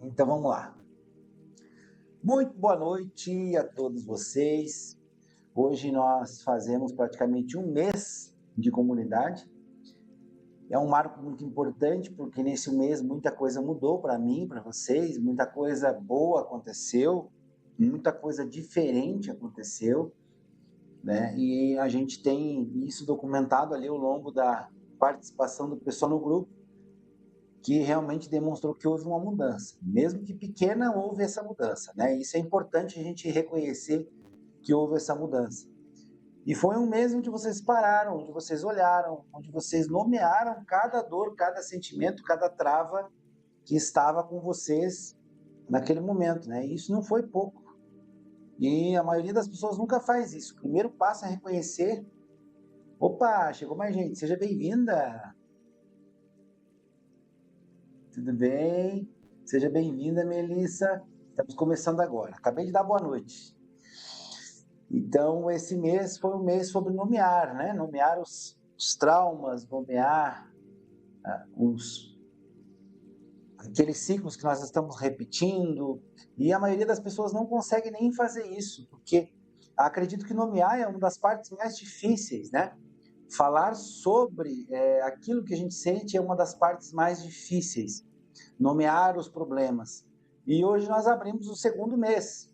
Então vamos lá. Muito boa noite a todos vocês. Hoje nós fazemos praticamente um mês de comunidade. É um marco muito importante porque nesse mês muita coisa mudou para mim, para vocês, muita coisa boa aconteceu, muita coisa diferente aconteceu, né? E a gente tem isso documentado ali ao longo da participação do pessoal no grupo, que realmente demonstrou que houve uma mudança. Mesmo que pequena, houve essa mudança, né? Isso é importante a gente reconhecer que houve essa mudança. E foi um mês onde vocês pararam, onde vocês olharam, onde vocês nomearam cada dor, cada sentimento, cada trava que estava com vocês naquele momento, né? E isso não foi pouco. E a maioria das pessoas nunca faz isso. O primeiro passo é reconhecer. Opa, chegou mais gente, seja bem-vinda. Tudo bem? Seja bem-vinda, Melissa. Estamos começando agora. Acabei de dar boa noite. Então, esse mês foi um mês sobre nomear, né? Nomear os traumas, nomear aqueles ciclos que nós estamos repetindo. E a maioria das pessoas não consegue nem fazer isso, porque acredito que nomear é uma das partes mais difíceis, né? Falar sobre aquilo que a gente sente é uma das partes mais difíceis. Nomear os problemas. E hoje nós abrimos o segundo mês.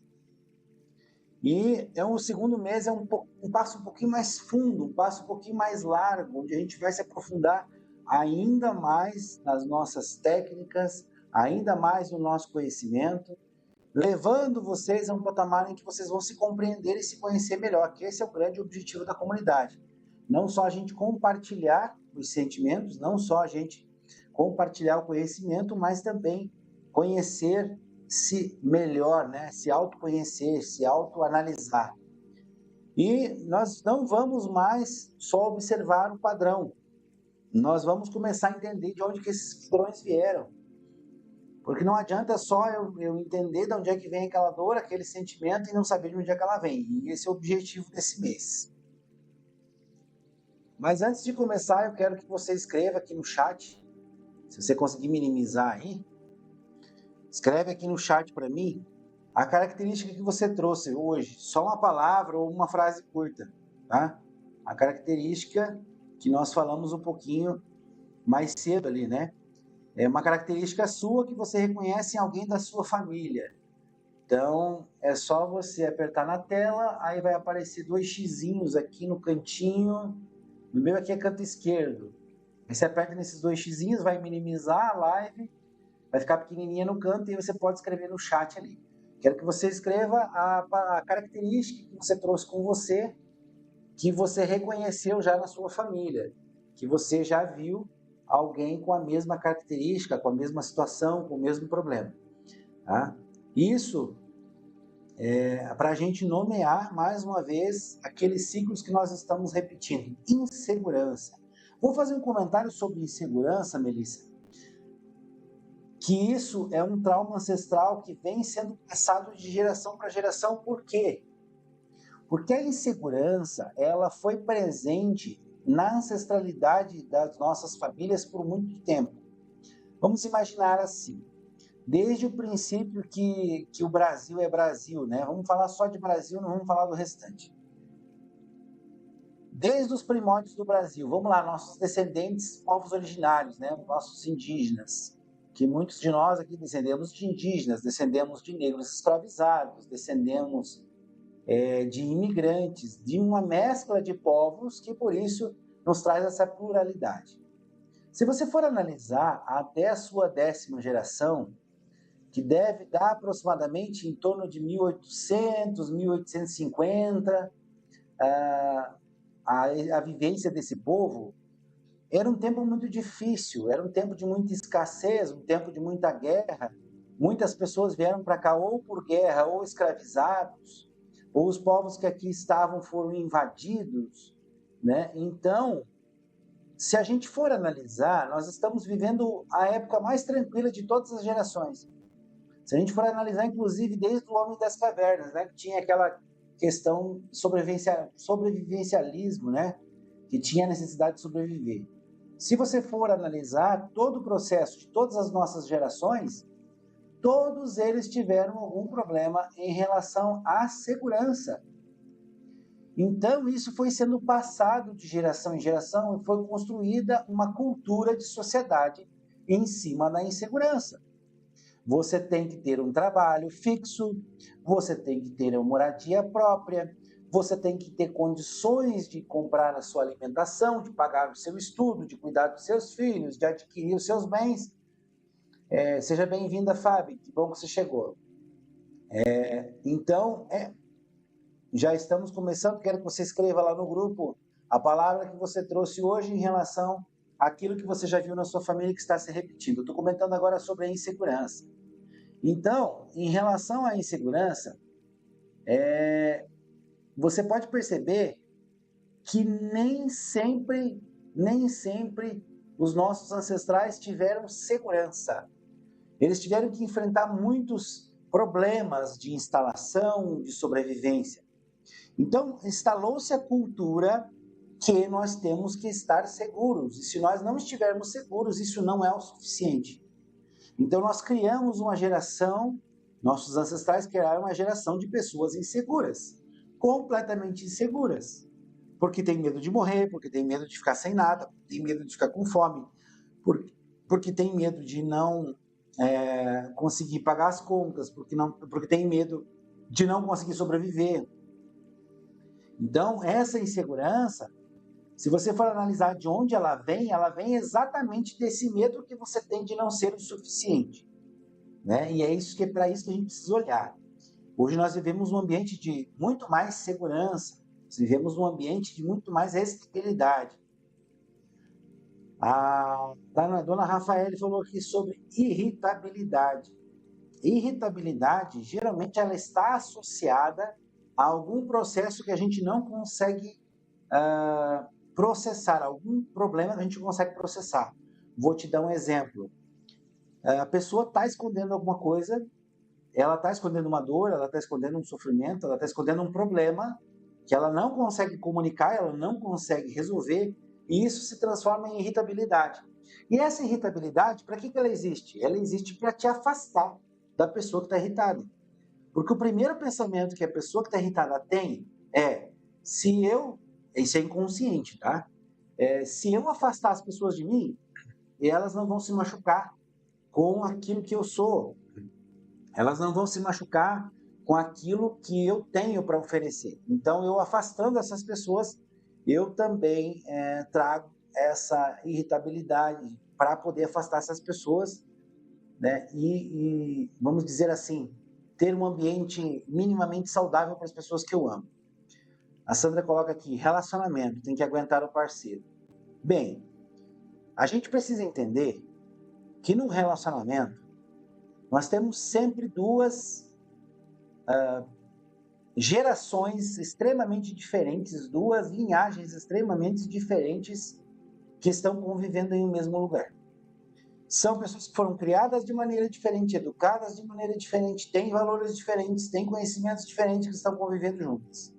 E o segundo mês é um passo um pouquinho mais fundo, um passo um pouquinho mais largo, onde a gente vai se aprofundar ainda mais nas nossas técnicas, ainda mais no nosso conhecimento, levando vocês a um patamar em que vocês vão se compreender e se conhecer melhor, que esse é o grande objetivo da comunidade. Não só a gente compartilhar os sentimentos, não só a gente compartilhar o conhecimento, mas também conhecer-se melhor, né? Se autoconhecer, se autoanalisar. E nós não vamos mais só observar o padrão. Nós vamos começar a entender de onde que esses padrões vieram. Porque não adianta só eu entender de onde é que vem aquela dor, aquele sentimento e não saber de onde é que ela vem. E esse é o objetivo desse mês. Mas antes de começar, eu quero que você escreva aqui no chat, se você conseguir minimizar aí, escreve aqui no chat para mim a característica que você trouxe hoje, só uma palavra ou uma frase curta, tá? A característica que nós falamos um pouquinho mais cedo ali, né? É uma característica sua que você reconhece em alguém da sua família. Então, é só você apertar na tela, aí vai aparecer 2 xizinhos aqui no cantinho, no meu aqui é canto esquerdo. Aí você aperta nesses 2 xizinhos, vai minimizar a live, vai ficar pequenininha no canto e você pode escrever no chat ali. Quero que você escreva a característica que você trouxe com você, que você reconheceu já na sua família, que você já viu alguém com a mesma característica, com a mesma situação, com o mesmo problema. Tá? Isso é para a gente nomear, mais uma vez, aqueles ciclos que nós estamos repetindo. Insegurança. Vou fazer um comentário sobre insegurança, Melissa, que isso é um trauma ancestral que vem sendo passado de geração para geração. Por quê? Porque a insegurança, ela foi presente na ancestralidade das nossas famílias por muito tempo. Vamos imaginar assim, desde o princípio que o Brasil é Brasil, né? Vamos falar só de Brasil, não vamos falar do restante. Desde os primórdios do Brasil, vamos lá, nossos descendentes, povos originários, né? Nossos indígenas, que muitos de nós aqui descendemos de indígenas, descendemos de negros escravizados, descendemos de imigrantes, de uma mescla de povos que, por isso, nos traz essa pluralidade. Se você for analisar até a sua 10ª geração, que deve dar aproximadamente em torno de 1800, 1850, a vivência desse povo, era um tempo muito difícil, era um tempo de muita escassez, um tempo de muita guerra. Muitas pessoas vieram para cá ou por guerra ou escravizados, ou os povos que aqui estavam foram invadidos, né? Então, se a gente for analisar, nós estamos vivendo a época mais tranquila de todas as gerações. Se a gente for analisar, inclusive, desde o Homem das Cavernas, né? Que tinha aquela questão sobrevivencialismo, né? Que tinha a necessidade de sobreviver. Se você for analisar todo o processo de todas as nossas gerações, todos eles tiveram algum problema em relação à segurança. Então, isso foi sendo passado de geração em geração e foi construída uma cultura de sociedade em cima da insegurança. Você tem que ter um trabalho fixo, você tem que ter uma moradia própria, você tem que ter condições de comprar a sua alimentação, de pagar o seu estudo, de cuidar dos seus filhos, de adquirir os seus bens. Seja bem-vinda, Fábio, que bom que você chegou. Então, já estamos começando, quero que você escreva lá no grupo a palavra que você trouxe hoje em relação àquilo que você já viu na sua família que está se repetindo. Eu estou comentando agora sobre a insegurança. Então, em relação à insegurança, você pode perceber que nem sempre os nossos ancestrais tiveram segurança. Eles tiveram que enfrentar muitos problemas de instalação, de sobrevivência. Então, instalou-se a cultura que nós temos que estar seguros. E se nós não estivermos seguros, isso não é o suficiente. Então, nós criamos uma geração, nossos ancestrais criaram uma geração de pessoas inseguras, completamente inseguras. Porque tem medo de morrer, porque tem medo de ficar sem nada, porque tem medo de ficar com fome, porque tem medo de não conseguir pagar as contas, porque tem medo de não conseguir sobreviver. Então, essa insegurança, se você for analisar de onde ela vem exatamente desse medo que você tem de não ser o suficiente. Né? E é para isso que a gente precisa olhar. Hoje nós vivemos um ambiente de muito mais segurança, nós vivemos um ambiente de muito mais estabilidade. A dona Rafaela falou aqui sobre irritabilidade. Irritabilidade, geralmente, ela está associada a algum processo que a gente não consegue processar, algum problema que a gente não consegue processar. Vou te dar um exemplo. A pessoa está escondendo alguma coisa, ela está escondendo uma dor, ela está escondendo um sofrimento, ela está escondendo um problema que ela não consegue comunicar, ela não consegue resolver, e isso se transforma em irritabilidade. E essa irritabilidade, para que ela existe? Ela existe para te afastar da pessoa que está irritada. Porque o primeiro pensamento que a pessoa que está irritada tem é: isso é inconsciente, tá? Se eu afastar as pessoas de mim, elas não vão se machucar com aquilo que eu sou. Elas não vão se machucar com aquilo que eu tenho para oferecer. Então, eu afastando essas pessoas, eu também trago essa irritabilidade para poder afastar essas pessoas, né? E, vamos dizer assim, ter um ambiente minimamente saudável para as pessoas que eu amo. A Sandra coloca aqui: relacionamento, tem que aguentar o parceiro. Bem, a gente precisa entender que no relacionamento nós temos sempre duas gerações extremamente diferentes, duas linhagens extremamente diferentes que estão convivendo em um mesmo lugar. São pessoas que foram criadas de maneira diferente, educadas de maneira diferente, têm valores diferentes, têm conhecimentos diferentes que estão convivendo juntas.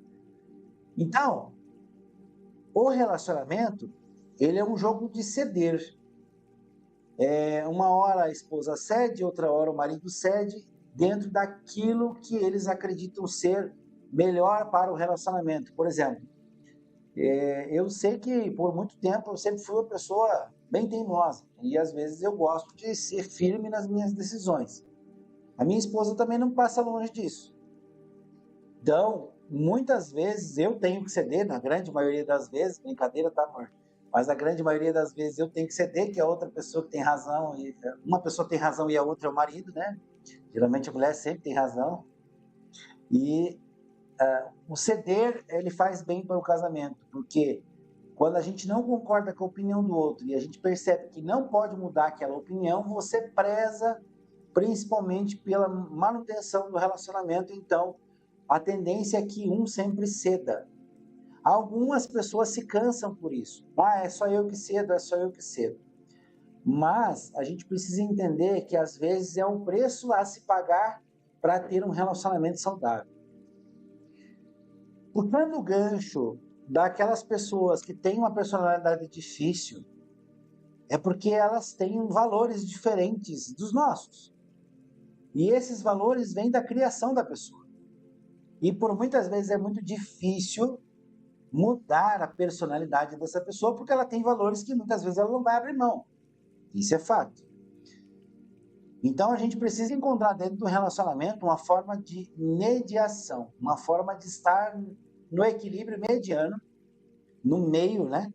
Então, o relacionamento, ele é um jogo de ceder. Uma hora a esposa cede, outra hora o marido cede, dentro daquilo que eles acreditam ser melhor para o relacionamento. Por exemplo, eu sei que por muito tempo eu sempre fui uma pessoa bem teimosa e às vezes eu gosto de ser firme nas minhas decisões. A minha esposa também não passa longe disso. Então, muitas vezes eu tenho que ceder, na grande maioria das vezes, brincadeira, tá, amor? Mas na grande maioria das vezes eu tenho que ceder, que a outra pessoa que tem razão, uma pessoa tem razão e a outra é o marido, né? Geralmente a mulher sempre tem razão. E o ceder, ele faz bem para o casamento, porque quando a gente não concorda com a opinião do outro e a gente percebe que não pode mudar aquela opinião, você preza principalmente pela manutenção do relacionamento. Então, a tendência é que um sempre ceda. Algumas pessoas se cansam por isso. É só eu que cedo, é só eu que cedo. Mas a gente precisa entender que às vezes é um preço a se pagar para ter um relacionamento saudável. Puxando o gancho daquelas pessoas que têm uma personalidade difícil, é porque elas têm valores diferentes dos nossos. E esses valores vêm da criação da pessoa. E por muitas vezes é muito difícil mudar a personalidade dessa pessoa, porque ela tem valores que muitas vezes ela não vai abrir mão. Isso é fato. Então a gente precisa encontrar dentro do relacionamento uma forma de mediação, uma forma de estar no equilíbrio mediano, no meio, né?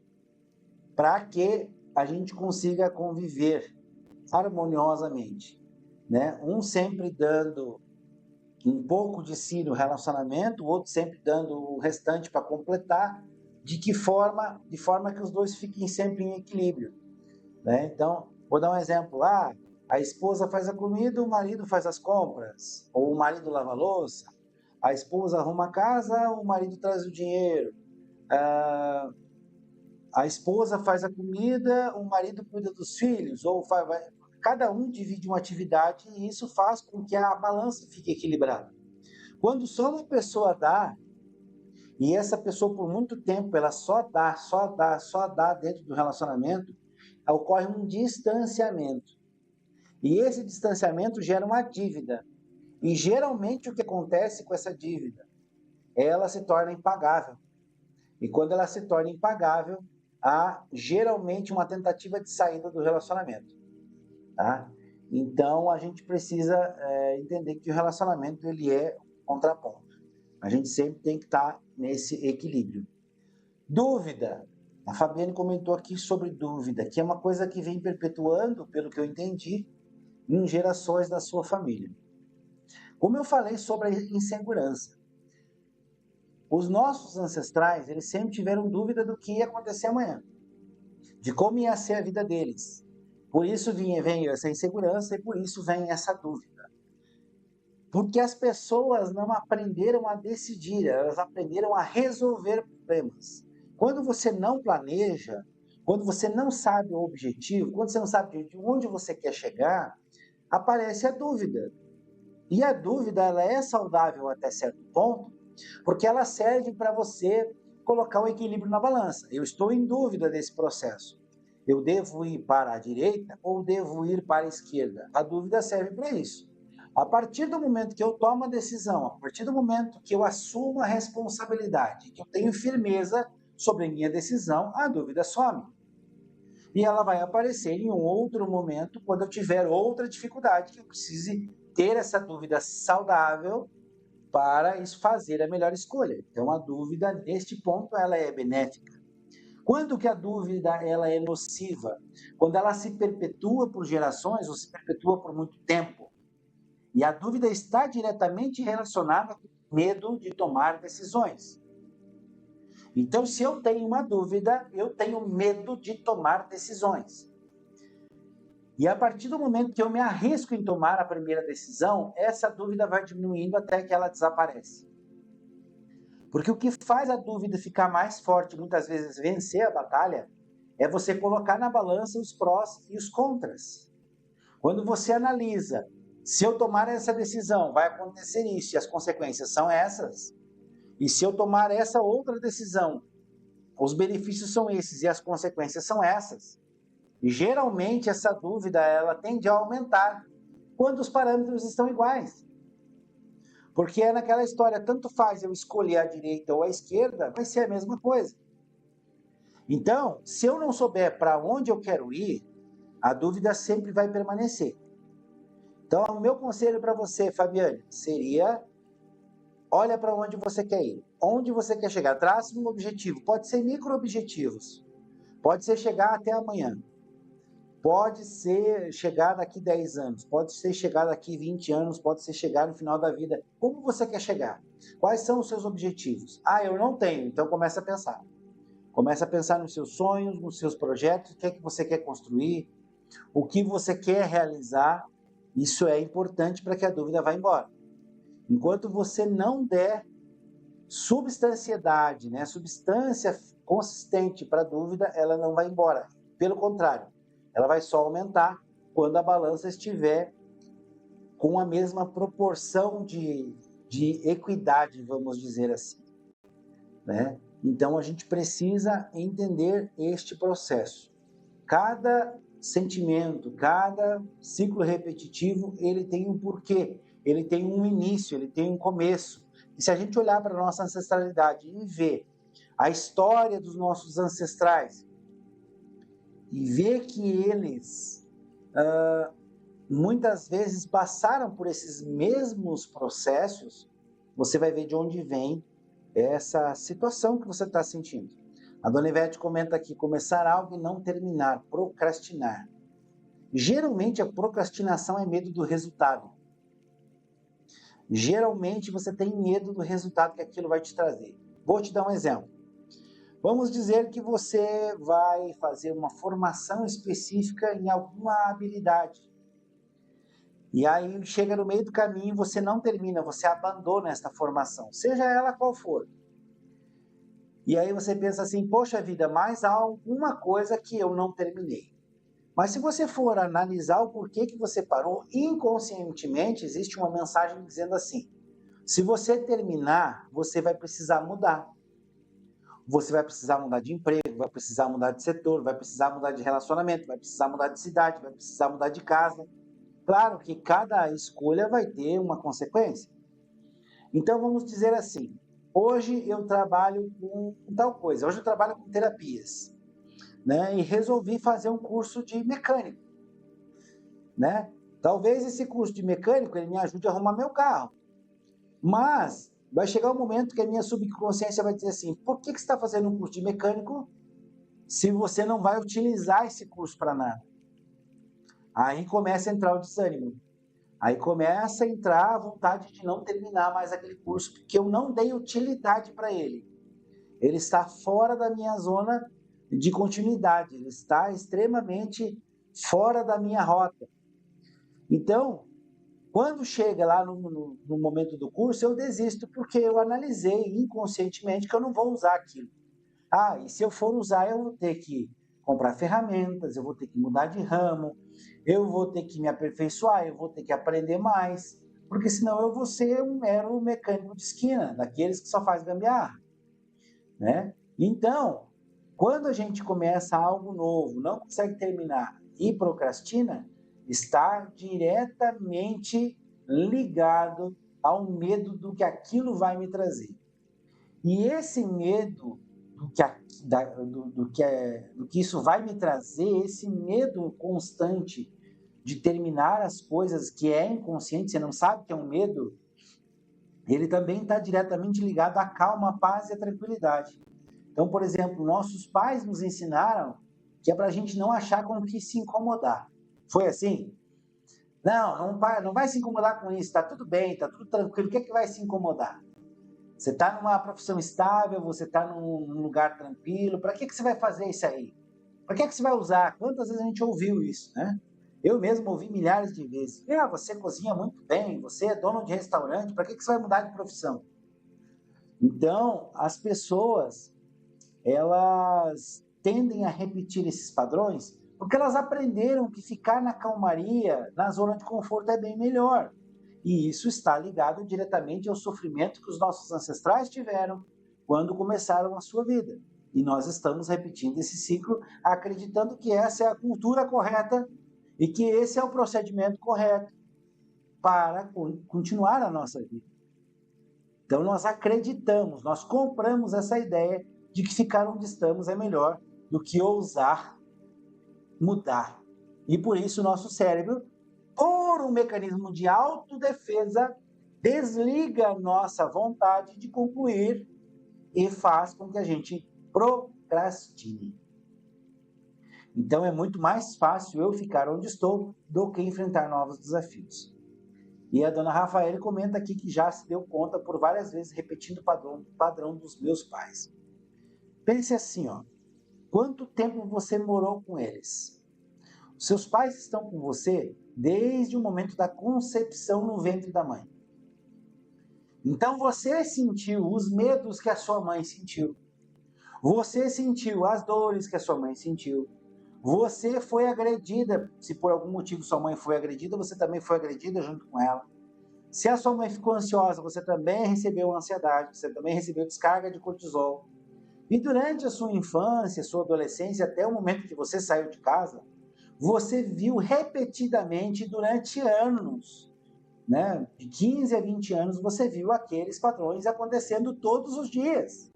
Para que a gente consiga conviver harmoniosamente, né? Um sempre dando um pouco de si no relacionamento, o outro sempre dando o restante para completar, de forma que os dois fiquem sempre em equilíbrio, né? Então, vou dar um exemplo. A esposa faz a comida, o marido faz as compras, ou o marido lava a louça, a esposa arruma a casa, o marido traz o dinheiro, ah, a esposa faz a comida, o marido cuida dos filhos, cada um divide uma atividade e isso faz com que a balança fique equilibrada. Quando só uma pessoa dá, e essa pessoa por muito tempo ela só dá dentro do relacionamento, ocorre um distanciamento. E esse distanciamento gera uma dívida. E geralmente o que acontece com essa dívida? Ela se torna impagável. E quando ela se torna impagável, há geralmente uma tentativa de saída do relacionamento. Tá? Então a gente precisa entender que o relacionamento ele é um contraponto. A gente sempre tem que estar nesse equilíbrio. Dúvida. A Fabiane comentou aqui sobre dúvida, que é uma coisa que vem perpetuando, pelo que eu entendi, em gerações da sua família. Como eu falei sobre a insegurança, os nossos ancestrais, eles sempre tiveram dúvida do que ia acontecer amanhã, de como ia ser a vida deles. Por isso vem essa insegurança e por isso vem essa dúvida. Porque as pessoas não aprenderam a decidir, elas aprenderam a resolver problemas. Quando você não planeja, quando você não sabe o objetivo, quando você não sabe de onde você quer chegar, aparece a dúvida. E a dúvida ela é saudável até certo ponto, porque ela serve para você colocar o equilíbrio na balança. Eu estou em dúvida desse processo. Eu devo ir para a direita ou devo ir para a esquerda? A dúvida serve para isso. A partir do momento que eu tomo a decisão, a partir do momento que eu assumo a responsabilidade, que eu tenho firmeza sobre a minha decisão, a dúvida some. E ela vai aparecer em um outro momento, quando eu tiver outra dificuldade, que eu precise ter essa dúvida saudável para fazer a melhor escolha. Então, a dúvida, neste ponto, ela é benéfica. Quando que a dúvida ela é nociva? Quando ela se perpetua por gerações ou se perpetua por muito tempo. E a dúvida está diretamente relacionada com o medo de tomar decisões. Então, se eu tenho uma dúvida, eu tenho medo de tomar decisões. E a partir do momento que eu me arrisco em tomar a primeira decisão, essa dúvida vai diminuindo até que ela desaparece. Porque o que faz a dúvida ficar mais forte, muitas vezes vencer a batalha, é você colocar na balança os prós e os contras. Quando você analisa, se eu tomar essa decisão, vai acontecer isso e as consequências são essas. E se eu tomar essa outra decisão, os benefícios são esses e as consequências são essas. E geralmente essa dúvida ela tende a aumentar quando os parâmetros estão iguais. Porque é naquela história, tanto faz eu escolher a direita ou a esquerda, vai ser a mesma coisa. Então, se eu não souber para onde eu quero ir, a dúvida sempre vai permanecer. Então, o meu conselho para você, Fabiane, seria: olha para onde você quer ir, onde você quer chegar, trace um objetivo. Pode ser micro-objetivos, pode ser chegar até amanhã, pode ser chegar daqui 10 anos, pode ser chegar daqui 20 anos, pode ser chegar no final da vida. Como você quer chegar? Quais são os seus objetivos? Eu não tenho, então começa a pensar. Começa a pensar nos seus sonhos, nos seus projetos, o que é que você quer construir, o que você quer realizar. Isso é importante para que a dúvida vá embora. Enquanto você não der substanciedade, né, substância consistente para a dúvida, ela não vai embora. Pelo contrário, ela vai só aumentar quando a balança estiver com a mesma proporção de equidade, vamos dizer assim, né? Então, a gente precisa entender este processo. Cada sentimento, cada ciclo repetitivo, ele tem um porquê, ele tem um início, ele tem um começo. E se a gente olhar para a nossa ancestralidade e ver a história dos nossos ancestrais e ver que eles muitas vezes passaram por esses mesmos processos, você vai ver de onde vem essa situação que você está sentindo. A Dona Ivete comenta aqui: começar algo e não terminar, procrastinar. Geralmente a procrastinação é medo do resultado. Geralmente você tem medo do resultado que aquilo vai te trazer. Vou te dar um exemplo. Vamos dizer que você vai fazer uma formação específica em alguma habilidade. E aí chega no meio do caminho e você não termina, você abandona esta formação, seja ela qual for. E aí você pensa assim: poxa vida, mais há alguma coisa que eu não terminei. Mas se você for analisar o porquê que você parou, inconscientemente existe uma mensagem dizendo assim: se você terminar, você vai precisar mudar. Você vai precisar mudar de emprego, vai precisar mudar de setor, vai precisar mudar de relacionamento, vai precisar mudar de cidade, vai precisar mudar de casa. Claro que cada escolha vai ter uma consequência. Então vamos dizer assim: hoje eu trabalho com tal coisa, hoje eu trabalho com terapias, né? E resolvi fazer um curso de mecânico, né? Talvez esse curso de mecânico ele me ajude a arrumar meu carro, mas vai chegar um momento que a minha subconsciência vai dizer assim: por que você está fazendo um curso de mecânico se você não vai utilizar esse curso para nada? Aí começa a entrar o desânimo. Aí começa a entrar a vontade de não terminar mais aquele curso, porque eu não dei utilidade para ele. Ele está fora da minha zona de continuidade, ele está extremamente fora da minha rota. Então, quando chega lá no momento do curso, eu desisto, porque eu analisei inconscientemente que eu não vou usar aquilo. E se eu for usar, eu vou ter que comprar ferramentas, eu vou ter que mudar de ramo, eu vou ter que me aperfeiçoar, eu vou ter que aprender mais, porque senão eu vou ser um mero mecânico de esquina, daqueles que só faz gambiarra, né? Então, quando a gente começa algo novo, não consegue terminar e procrastina, está diretamente ligado ao medo do que aquilo vai me trazer. E esse medo do que isso vai me trazer, esse medo constante de terminar as coisas que é inconsciente, você não sabe que é um medo, ele também está diretamente ligado à calma, à paz e à tranquilidade. Então, por exemplo, nossos pais nos ensinaram que é para a gente não achar com que se incomodar. Foi assim? Não vai se incomodar com isso, está tudo bem, está tudo tranquilo, o que é que vai se incomodar? Você está numa profissão estável, você está num lugar tranquilo, para que você vai fazer isso aí? Para que você vai usar? Quantas vezes a gente ouviu isso, né? Eu mesmo ouvi milhares de vezes. Você cozinha muito bem, você é dono de restaurante, para que você vai mudar de profissão? Então, as pessoas, elas tendem a repetir esses padrões porque elas aprenderam que ficar na calmaria, na zona de conforto é bem melhor. E isso está ligado diretamente ao sofrimento que os nossos ancestrais tiveram quando começaram a sua vida. E nós estamos repetindo esse ciclo, acreditando que essa é a cultura correta e que esse é o procedimento correto para continuar a nossa vida. Então nós acreditamos, nós compramos essa ideia de que ficar onde estamos é melhor do que ousar mudar. E por isso o nosso cérebro, por um mecanismo de autodefesa, desliga a nossa vontade de concluir e faz com que a gente procrastine. Então é muito mais fácil eu ficar onde estou do que enfrentar novos desafios. E a dona Rafaela comenta aqui que já se deu conta por várias vezes repetindo o padrão dos meus pais. Pense assim, quanto tempo você morou com eles? Seus pais estão com você desde o momento da concepção no ventre da mãe. Então você sentiu os medos que a sua mãe sentiu. Você sentiu as dores que a sua mãe sentiu. Você foi agredida. Se por algum motivo sua mãe foi agredida, você também foi agredida junto com ela. Se a sua mãe ficou ansiosa, você também recebeu ansiedade, você também recebeu descarga de cortisol. E durante a sua infância, sua adolescência, até o momento que você saiu de casa, você viu repetidamente durante anos, né? De 15 a 20 anos, você viu aqueles padrões acontecendo todos os dias.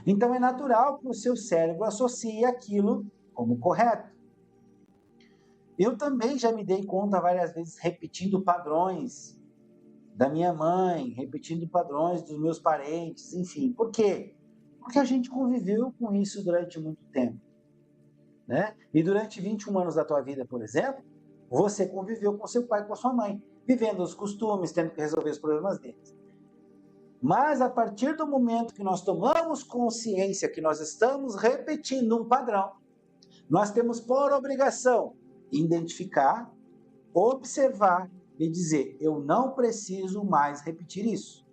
Então, é natural que o seu cérebro associe aquilo como correto. Eu também já me dei conta várias vezes repetindo padrões da minha mãe, repetindo padrões dos meus parentes, enfim. Por quê? Porque a gente conviveu com isso durante muito tempo, né? E durante 21 anos da tua vida, por exemplo, você conviveu com seu pai e com a sua mãe, vivendo os costumes, tendo que resolver os problemas deles. Mas a partir do momento que nós tomamos consciência que nós estamos repetindo um padrão, nós temos por obrigação identificar, observar e dizer: eu não preciso mais repetir isso.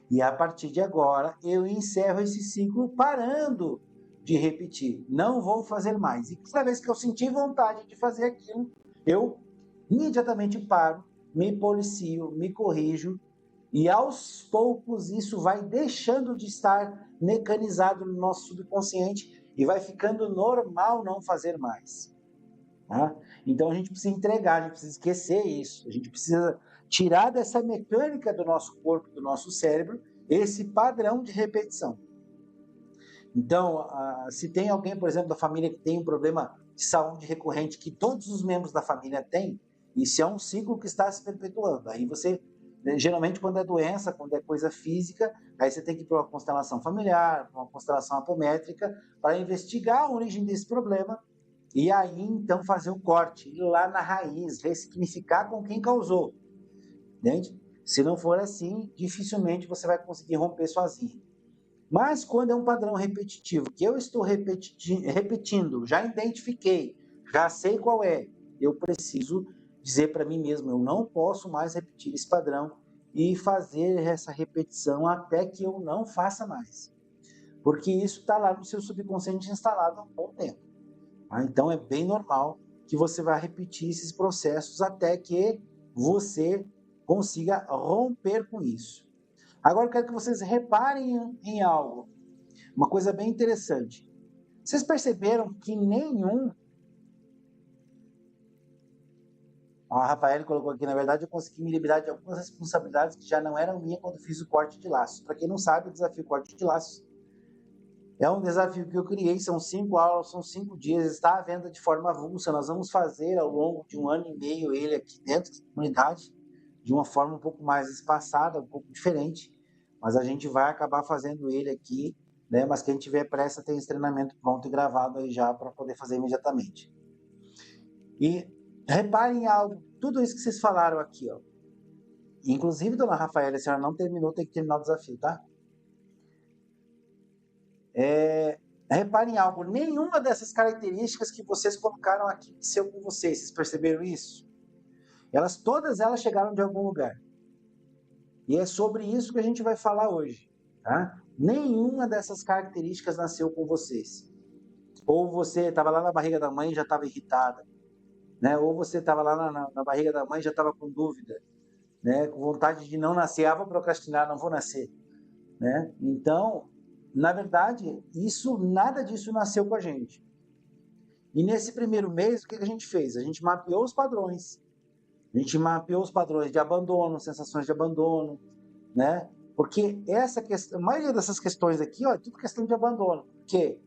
E a partir de agora, eu encerro esse ciclo parando de repetir. Não vou fazer mais. E cada vez que eu sentir vontade de fazer aquilo, eu imediatamente paro, me policio, me corrijo. E aos poucos isso vai deixando de estar mecanizado no nosso subconsciente e vai ficando normal não fazer mais. Tá? Então a gente precisa entregar, a gente precisa esquecer isso, a gente precisa tirar dessa mecânica do nosso corpo, do nosso cérebro, esse padrão de repetição. Então, se tem alguém, por exemplo, da família que tem um problema de saúde recorrente, que todos os membros da família têm, isso é um ciclo que está se perpetuando. Aí você, geralmente quando é doença, quando é coisa física, aí você tem que ir para uma constelação familiar, para uma constelação apométrica, para investigar a origem desse problema. E aí, então, fazer o corte, ir lá na raiz, ressignificar com quem causou. Entende? Se não for assim, dificilmente você vai conseguir romper sozinho. Mas quando é um padrão repetitivo, que eu estou repetindo, já identifiquei, já sei qual é, eu preciso dizer para mim mesmo: eu não posso mais repetir esse padrão e fazer essa repetição até que eu não faça mais. Porque isso está lá no seu subconsciente instalado há um bom tempo. Então é bem normal que você vai repetir esses processos até que você consiga romper com isso. Agora eu quero que vocês reparem em algo, uma coisa bem interessante. Vocês perceberam que nenhum... A Rafael colocou aqui, na verdade, eu consegui me liberar de algumas responsabilidades que já não eram minhas quando fiz o corte de laços. Para quem não sabe, o desafio corte de laços é um desafio que eu criei, são 5 aulas, são 5 dias, está à venda de forma avulsa. Nós vamos fazer ao longo de 1 ano e meio ele aqui dentro da comunidade, de uma forma um pouco mais espaçada, um pouco diferente, mas a gente vai acabar fazendo ele aqui, né? Mas quem tiver pressa tem esse treinamento pronto e gravado aí já para poder fazer imediatamente. E reparem em algo, tudo isso que vocês falaram aqui, ó. Inclusive, dona Rafaela, a senhora não terminou, tem que terminar o desafio, tá? Reparem em algo, nenhuma dessas características que vocês colocaram aqui aconteceu com vocês perceberam isso? Todas elas chegaram de algum lugar. E é sobre isso que a gente vai falar hoje, tá? Nenhuma dessas características nasceu com vocês. Ou você estava lá na barriga da mãe e já estava irritada, né? Ou você estava lá na barriga da mãe e já estava com dúvida, né? Com vontade de não nascer, vou procrastinar, não vou nascer, né? Então, na verdade, nada disso nasceu com a gente. E nesse primeiro mês, o que a gente fez? A gente mapeou os padrões. A gente mapeou os padrões de abandono, sensações de abandono, né? Porque a maioria dessas questões aqui, ó, é tudo questão de abandono. Porque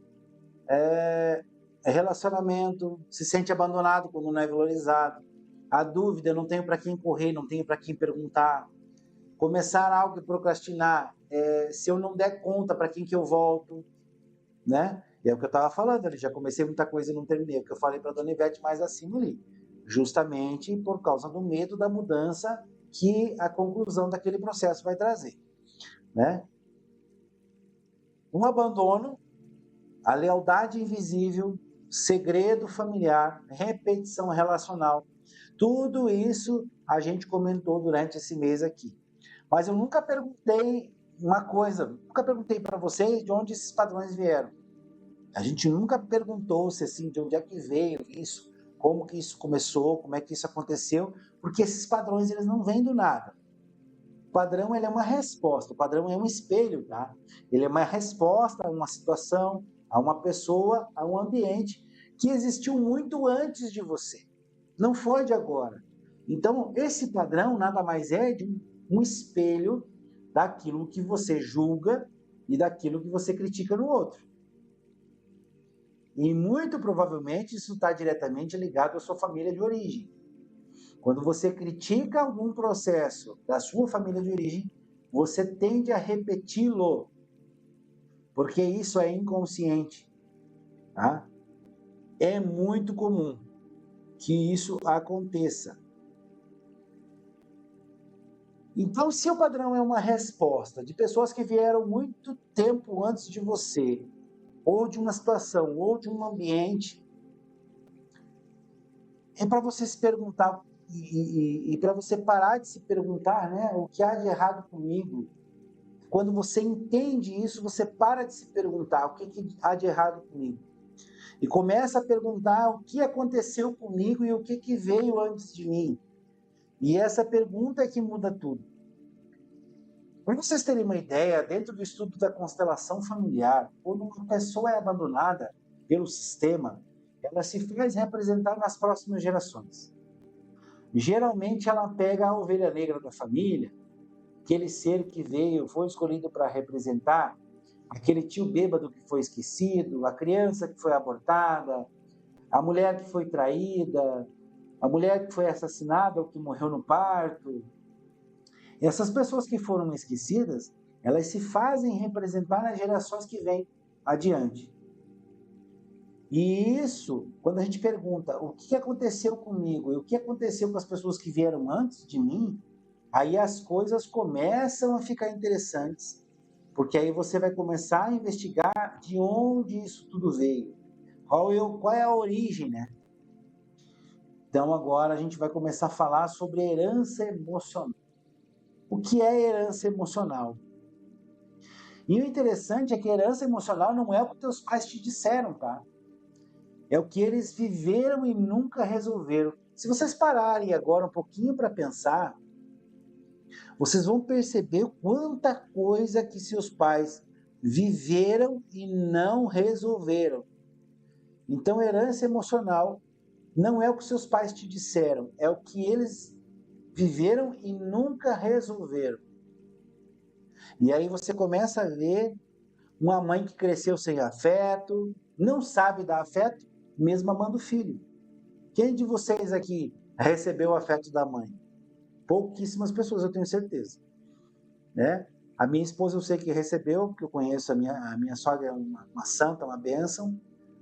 é relacionamento, se sente abandonado quando não é valorizado. A dúvida, não tenho para quem correr, não tenho para quem perguntar. Começar algo e procrastinar, se eu não der conta, para quem que eu volto, né? E é o que eu estava falando ali, já comecei muita coisa e não terminei, o que eu falei para a dona Ivete mais acima ali, justamente por causa do medo da mudança que a conclusão daquele processo vai trazer, né? Um abandono, a lealdade invisível, segredo familiar, repetição relacional, tudo isso a gente comentou durante esse mês aqui. Mas eu nunca perguntei uma coisa, nunca perguntei para vocês de onde esses padrões vieram. A gente nunca perguntou se assim, de onde é que veio isso, como que isso começou, como é que isso aconteceu, porque esses padrões eles não vêm do nada. O padrão ele é uma resposta, o padrão é um espelho, tá? Ele é uma resposta a uma situação, a uma pessoa, a um ambiente que existiu muito antes de você. Não foi de agora. Então, esse padrão nada mais é de um espelho daquilo que você julga e daquilo que você critica no outro. E muito provavelmente isso está diretamente ligado à sua família de origem. Quando você critica algum processo da sua família de origem, você tende a repeti-lo, porque isso é inconsciente. Tá? É muito comum que isso aconteça. Então, se o padrão é uma resposta de pessoas que vieram muito tempo antes de você, ou de uma situação, ou de um ambiente, é para você se perguntar e para você parar de se perguntar, né, o que há de errado comigo. Quando você entende isso, você para de se perguntar o que há de errado comigo. E começa a perguntar o que aconteceu comigo e o que veio antes de mim. E essa pergunta é que muda tudo. Para vocês terem uma ideia, dentro do estudo da constelação familiar, quando uma pessoa é abandonada pelo sistema, ela se faz representar nas próximas gerações. Geralmente ela pega a ovelha negra da família, aquele ser que veio, foi escolhido para representar, aquele tio bêbado que foi esquecido, a criança que foi abortada, a mulher que foi traída, a mulher que foi assassinada ou que morreu no parto. Essas pessoas que foram esquecidas, elas se fazem representar nas gerações que vêm adiante. E isso, quando a gente pergunta o que aconteceu comigo e o que aconteceu com as pessoas que vieram antes de mim, aí as coisas começam a ficar interessantes, porque aí você vai começar a investigar de onde isso tudo veio, qual é a origem, né? Então agora a gente vai começar a falar sobre herança emocional. O que é herança emocional? E o interessante é que herança emocional não é o que teus pais te disseram, tá? É o que eles viveram e nunca resolveram. Se vocês pararem agora um pouquinho para pensar, vocês vão perceber quanta coisa que seus pais viveram e não resolveram. Então, herança emocional não é o que seus pais te disseram, é o que eles viveram e nunca resolveram. E aí você começa a ver uma mãe que cresceu sem afeto, não sabe dar afeto, mesmo amando o filho. Quem de vocês aqui recebeu o afeto da mãe? Pouquíssimas pessoas, eu tenho certeza. Né? A minha esposa eu sei que recebeu, porque eu conheço a minha sogra, é uma santa, uma bênção,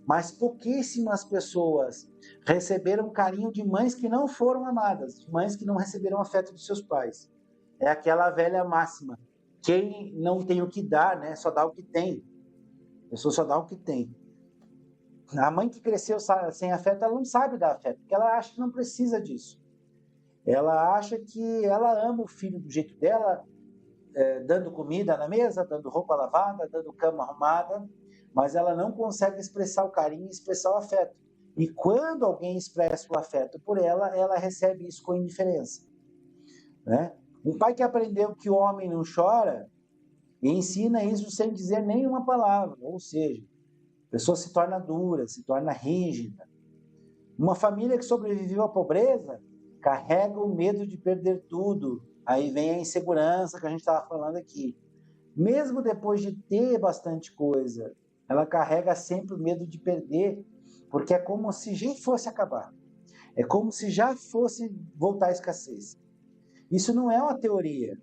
mas pouquíssimas pessoas receberam carinho de mães que não foram amadas, de mães que não receberam afeto dos seus pais. É aquela velha máxima, quem não tem o que dar, né, só dá o que tem. A pessoa só dá o que tem. A mãe que cresceu sem afeto, ela não sabe dar afeto, porque ela acha que não precisa disso. Ela acha que ela ama o filho do jeito dela, dando comida na mesa, dando roupa lavada, dando cama arrumada, mas ela não consegue expressar o carinho e expressar o afeto. E quando alguém expressa o afeto por ela, ela recebe isso com indiferença. Né? Um pai que aprendeu que o homem não chora, ensina isso sem dizer nenhuma palavra, ou seja, a pessoa se torna dura, se torna rígida. Uma família que sobreviveu à pobreza carrega o medo de perder tudo. Aí vem a insegurança que a gente estava falando aqui. Mesmo depois de ter bastante coisa, ela carrega sempre o medo de perder, porque é como se já fosse acabar. É como se já fosse voltar à escassez. Isso não é uma teoria.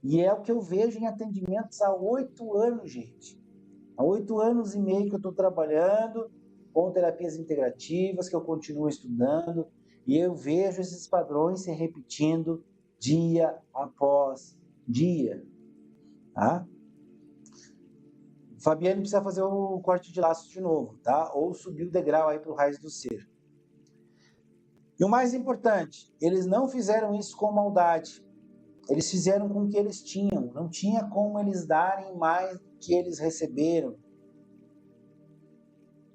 E é o que eu vejo em atendimentos há 8 anos, gente. Há 8 anos e meio que eu estou trabalhando com terapias integrativas, que eu continuo estudando, e eu vejo esses padrões se repetindo dia após dia. Tá? Fabiane precisa fazer o corte de laços de novo, tá? Ou subir o degrau aí para o raiz do ser. E o mais importante, eles não fizeram isso com maldade. Eles fizeram com o que eles tinham. Não tinha como eles darem mais do que eles receberam.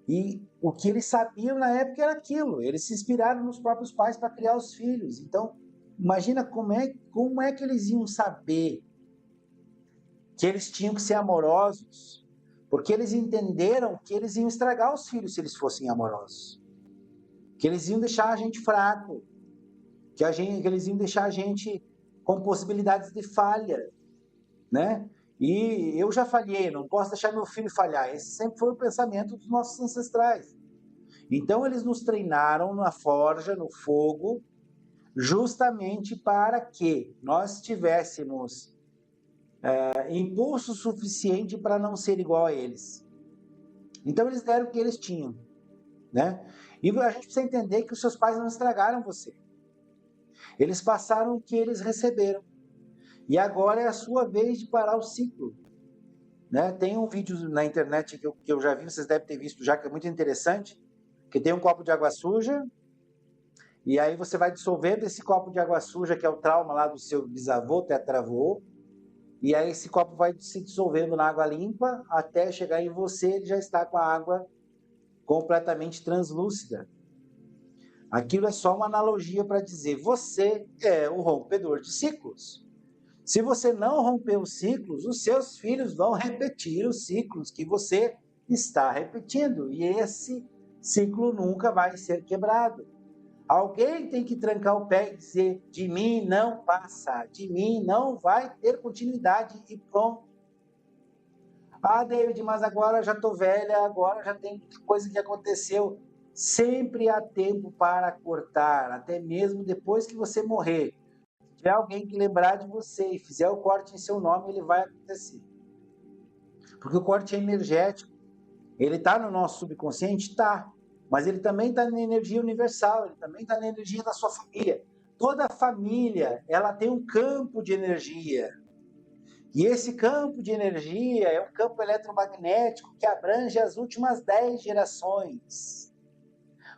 E o que eles sabiam na época era aquilo. Eles se inspiraram nos próprios pais para criar os filhos. Então, imagina como é que eles iam saber que eles tinham que ser amorosos. Porque eles entenderam que eles iam estragar os filhos se eles fossem amorosos. Que eles iam deixar a gente fraco. Que eles iam deixar a gente com possibilidades de falha, né? E eu já falhei, não posso deixar meu filho falhar. Esse sempre foi o pensamento dos nossos ancestrais. Então eles nos treinaram na forja, no fogo, justamente para que nós tivéssemos impulso suficiente para não ser igual a eles. Então eles deram o que eles tinham, né? E a gente precisa entender que os seus pais não estragaram você. Eles passaram o que eles receberam. E agora é a sua vez de parar o ciclo, né? Tem um vídeo na internet que eu já vi, vocês devem ter visto já, que é muito interessante, que tem um copo de água suja, e aí você vai dissolvendo esse copo de água suja, que é o trauma lá do seu bisavô, tetravô, e aí esse copo vai se dissolvendo na água limpa, até chegar em você, ele já está com a água completamente translúcida. Aquilo é só uma analogia para dizer, você é o rompedor de ciclos. Se você não romper os ciclos, os seus filhos vão repetir os ciclos que você está repetindo. E esse ciclo nunca vai ser quebrado. Alguém tem que trancar o pé e dizer, de mim não passa, de mim não vai ter continuidade e pronto. Ah, David, mas agora já estou velha, agora já tem coisa que aconteceu. Sempre há tempo para cortar, até mesmo depois que você morrer. Se tiver alguém que lembrar de você e fizer o corte em seu nome, ele vai acontecer. Porque o corte é energético. Ele está no nosso subconsciente? Está. Mas ele também está na energia universal, ele também está na energia da sua família. Toda família, ela tem um campo de energia. E esse campo de energia é um campo eletromagnético que abrange as últimas 10 gerações.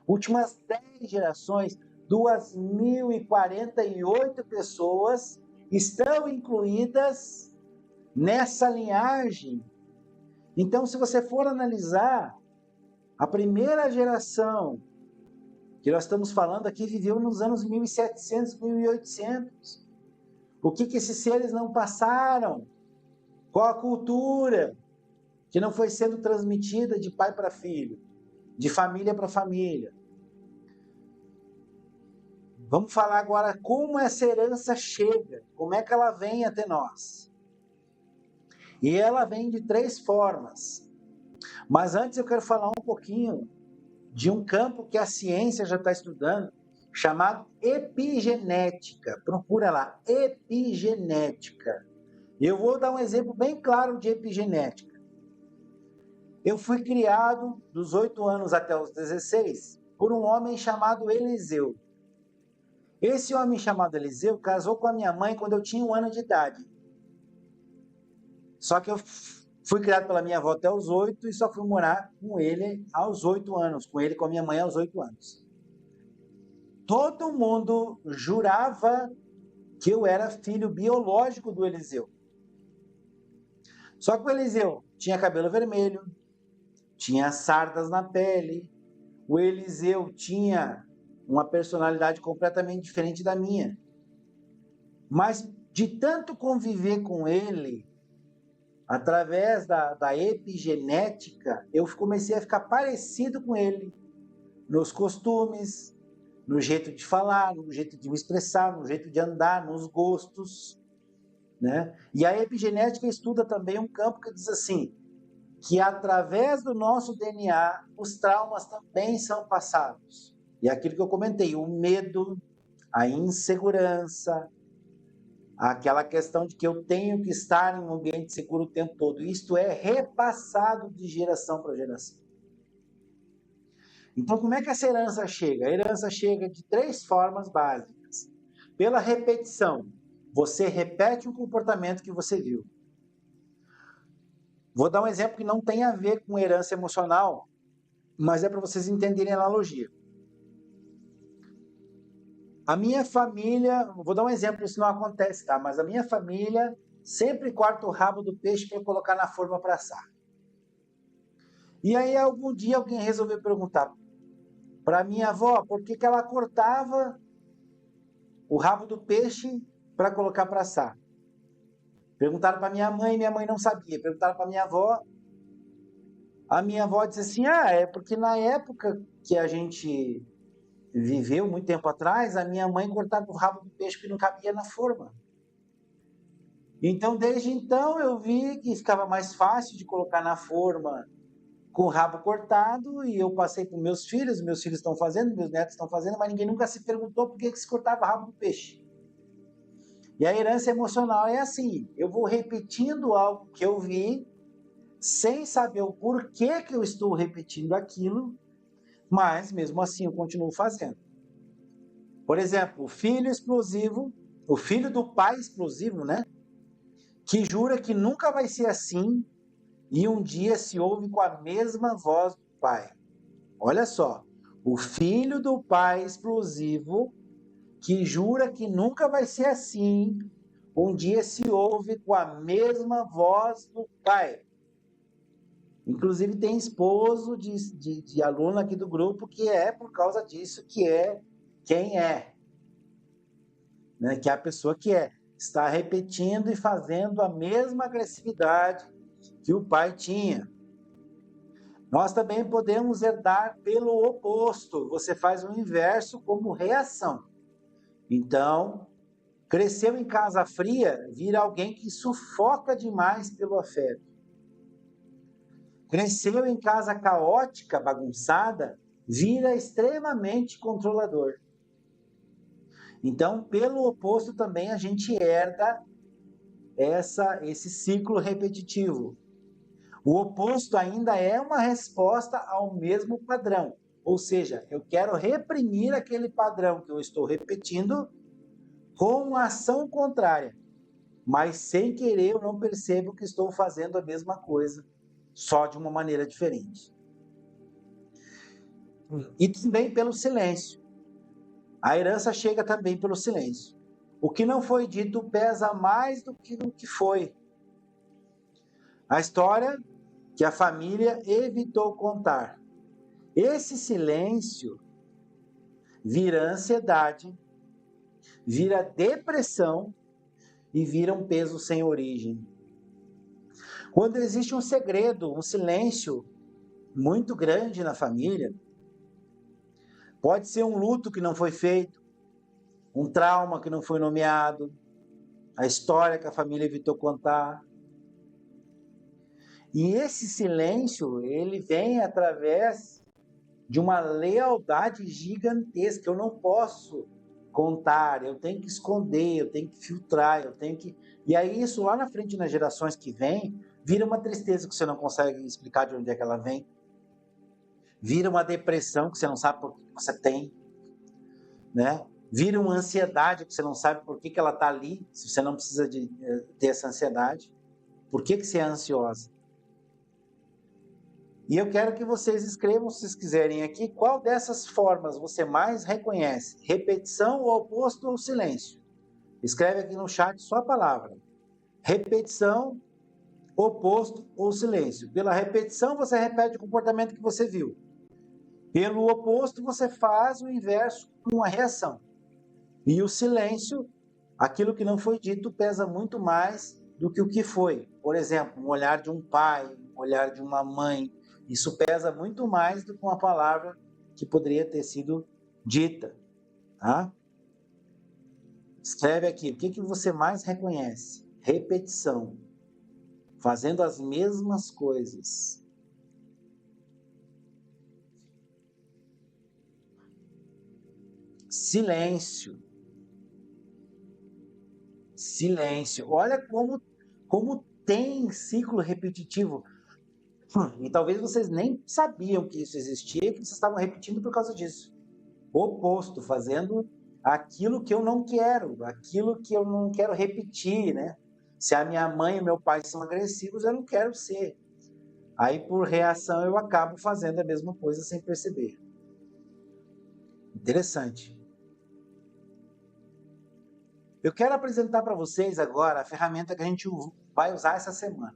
Últimas 10 gerações, 2.048 pessoas estão incluídas nessa linhagem. Então, se você for analisar, a primeira geração que nós estamos falando aqui viveu nos anos 1700, 1800. O que esses seres não passaram? Qual a cultura que não foi sendo transmitida de pai para filho, de família para família? Vamos falar agora como essa herança chega, como é que ela vem até nós. E ela vem de 3 formas. Mas antes eu quero falar um pouquinho de um campo que a ciência já está estudando, chamado epigenética. Procura lá, epigenética. Eu vou dar um exemplo bem claro de epigenética. Eu fui criado dos 8 anos até os 16 por um homem chamado Eliseu. Esse homem chamado Eliseu casou com a minha mãe quando eu tinha 1 ano de idade. Só que eu fui criado pela minha avó até os 8 e só fui morar com ele aos 8 anos, com ele e com a minha mãe aos 8 anos. Todo mundo jurava que eu era filho biológico do Eliseu. Só que o Eliseu tinha cabelo vermelho, tinha sardas na pele, o Eliseu tinha uma personalidade completamente diferente da minha. Mas de tanto conviver com ele, através da epigenética, eu comecei a ficar parecido com ele, nos costumes, no jeito de falar, no jeito de me expressar, no jeito de andar, nos gostos, né? E a epigenética estuda também um campo que diz assim, que através do nosso DNA, os traumas também são passados. E aquilo que eu comentei, o medo, a insegurança, aquela questão de que eu tenho que estar em um ambiente seguro o tempo todo. Isto é repassado de geração para geração. Então, como é que essa herança chega? A herança chega de 3 formas básicas. Pela repetição. Você repete um comportamento que você viu. Vou dar um exemplo que não tem a ver com herança emocional, mas é para vocês entenderem a analogia. A minha família, vou dar um exemplo, isso não acontece, tá? Mas a minha família sempre corta o rabo do peixe para colocar na forma para assar. E aí, algum dia, alguém resolveu perguntar para minha avó por que ela cortava o rabo do peixe para colocar para assar. Perguntaram para minha mãe não sabia. Perguntaram para minha avó, A minha avó disse assim, é porque na época que a gente viveu, muito tempo atrás, a minha mãe cortava o rabo do peixe que não cabia na forma. Então, desde então, eu vi que ficava mais fácil de colocar na forma com o rabo cortado, e eu passei para meus filhos estão fazendo, meus netos estão fazendo, mas ninguém nunca se perguntou por que se cortava o rabo do peixe. E a herança emocional é assim, eu vou repetindo algo que eu vi, sem saber o porquê que eu estou repetindo aquilo, mas mesmo assim eu continuo fazendo. Por exemplo, o filho explosivo, o filho do pai explosivo, né? Que jura que nunca vai ser assim e um dia se ouve com a mesma voz do pai. Olha só, o filho do pai explosivo que jura que nunca vai ser assim, um dia se ouve com a mesma voz do pai. Inclusive tem esposo de aluno aqui do grupo que é por causa disso que é quem é, né? Que é a pessoa que está repetindo e fazendo a mesma agressividade que o pai tinha. Nós também podemos herdar pelo oposto. Você faz o inverso como reação. Então, cresceu em casa fria, vira alguém que sufoca demais pelo afeto. Cresceu em casa caótica, bagunçada, vira extremamente controlador. Então, pelo oposto também a gente herda esse ciclo repetitivo. O oposto ainda é uma resposta ao mesmo padrão. Ou seja, eu quero reprimir aquele padrão que eu estou repetindo com uma ação contrária. Mas sem querer eu não percebo que estou fazendo a mesma coisa, só de uma maneira diferente. E também pelo silêncio. A herança chega também pelo silêncio. O que não foi dito pesa mais do que o que foi. A história que a família evitou contar. Esse silêncio vira ansiedade, vira depressão e vira um peso sem origem. Quando existe um segredo, um silêncio muito grande na família, pode ser um luto que não foi feito, um trauma que não foi nomeado, a história que a família evitou contar. E esse silêncio, ele vem através de uma lealdade gigantesca. Eu não posso contar, eu tenho que esconder, eu tenho que filtrar, eu tenho que... E aí isso lá na frente, nas gerações que vêm, vira uma tristeza que você não consegue explicar de onde é que ela vem. Vira uma depressão que você não sabe por que você tem, né? Vira uma ansiedade que você não sabe por que ela está ali, se você não precisa ter essa ansiedade. Por que você é ansiosa? E eu quero que vocês escrevam, se vocês quiserem aqui, qual dessas formas você mais reconhece? Repetição, o oposto ou silêncio? Escreve aqui no chat só a palavra. Repetição, oposto ou silêncio. Pela repetição, você repete o comportamento que você viu. Pelo oposto, você faz o inverso com uma reação. E o silêncio, aquilo que não foi dito, pesa muito mais do que o que foi. Por exemplo, um olhar de um pai, um olhar de uma mãe. Isso pesa muito mais do que uma palavra que poderia ter sido dita. Tá? Escreve aqui, o que você mais reconhece? Repetição. Fazendo as mesmas coisas. Silêncio. Silêncio. Olha como tem ciclo repetitivo. E talvez vocês nem sabiam que isso existia e que vocês estavam repetindo por causa disso. Oposto, fazendo aquilo que eu não quero, aquilo que eu não quero repetir, né? Se a minha mãe e meu pai são agressivos, eu não quero ser. Aí, por reação, eu acabo fazendo a mesma coisa sem perceber. Interessante. Eu quero apresentar para vocês agora a ferramenta que a gente vai usar essa semana.